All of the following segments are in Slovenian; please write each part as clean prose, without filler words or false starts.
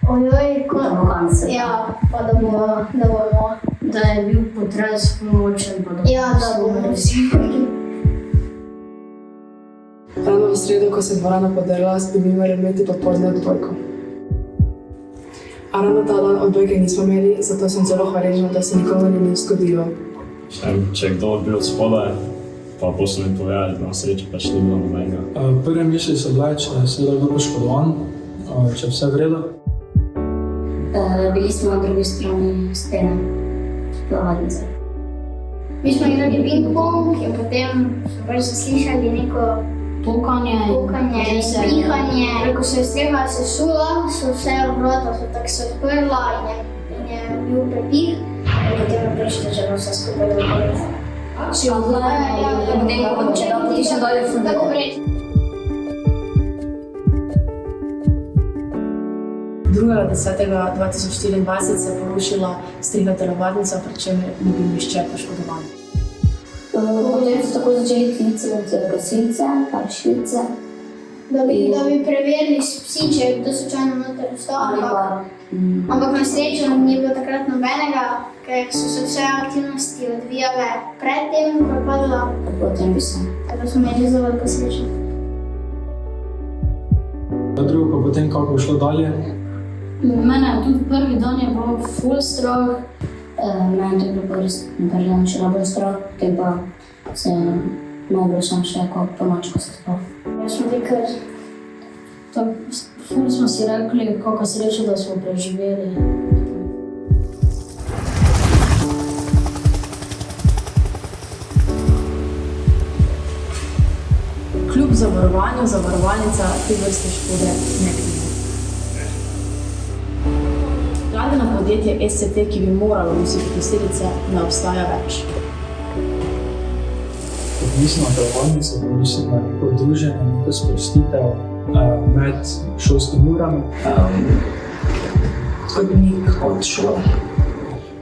Ojoj, Da bo konec sveta. Ja, pa da bomo. Da je bil potres močen, pa da Ja, da bomo vsi. Ravno v sredo, ko se je dvorana podrla, bi morali imeti popoldne odbojko. A ravno ta dan odbojke nismo imeli, zato sem zelo hvaležna, da se nikomu ni zgodilo. Če kdo bil od spodaj, pa so mi povedali, da na srečo pač ni bilo nobenega. Prve misli so bile, če je seveda kdo poškodovan, če je vse v redu. Bili smo na drugi strani stene, plavadnice. Mi smo igrali ping-pong in potem smo pač zaslišali neko Pokanje, pihanje. Ko se je streha sesula, so vse vrata tako se odprla in je bil prepih. In potem je pač začelo vse skupaj dolgo. Si odgledala in potem kako če da ti še dolje funda. Tako reči. 2.10.2024 se je porušila streha telovadnica, pri čemer ni bil nihče poškodovan. Potem so tako začeli klicati gasilce, pa rešilce. Da bi preverili psi, če je kdo slučajno noter vstal. Ampak na srečo ni bilo takrat nobenega, ker so se vse aktivnosti odvijale pred tem, ko je padla. Potem bi se. Tako smo imeli zelo veliko srečo. Drugo pa potem, kako je šlo dalje. Mene je tudi prvi dan je bilo ful strah. Mene je bilo res prvi dan še najbolj strah, potem pa se najbolj sem še po noč, ko se spal. Ja smo bili kar. Ful smo si rekli, kako srečo, da smo preživeli. Kljub zavarovanju zavarovalnica te vrste škode ne krije. Gradbeno podjetje SCT, ki bi moralo nositi posledice, ne obstaja več. Kot mislim na telovadnico, pa mislim na neko druženje, neko sprostitev med šolskimi urami. Odmik od šole.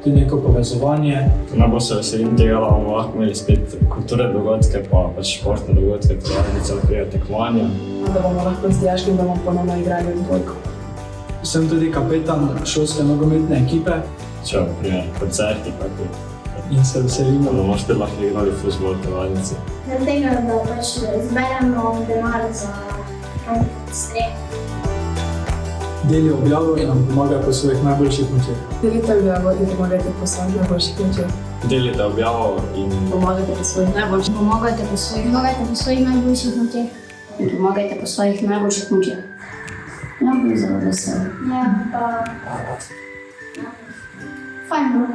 Tudi neko povezovanje. Najbolj se veselim tega, da bomo lahko imeli spet kulturne dogodke, pa pač športne dogodke, telovadnice, naprimer tekmovanja. Da bomo lahko z dijaškim domom ponovno igrali odbojko. Sem tudi kapetan šolske nogometne ekipe Če naprimer koncerti, kako in se veselimo. da bomo spet lahko igrali fuzbol, telovadnice. Zaradi tega, da pač zberemo denar za streho. Deli objavo in nam pomaga po svojih najboljših močeh. Delite objavo in pomagajte po svojih najboljših močeh. Delite objavo in Pomagajte po svojih najboljših. Pomagajte po svojih Najboljših močeh. in pomagajte po svojih najboljših močeh. Ja, bil zelo vesel. Ja, pa... Fajn bilo.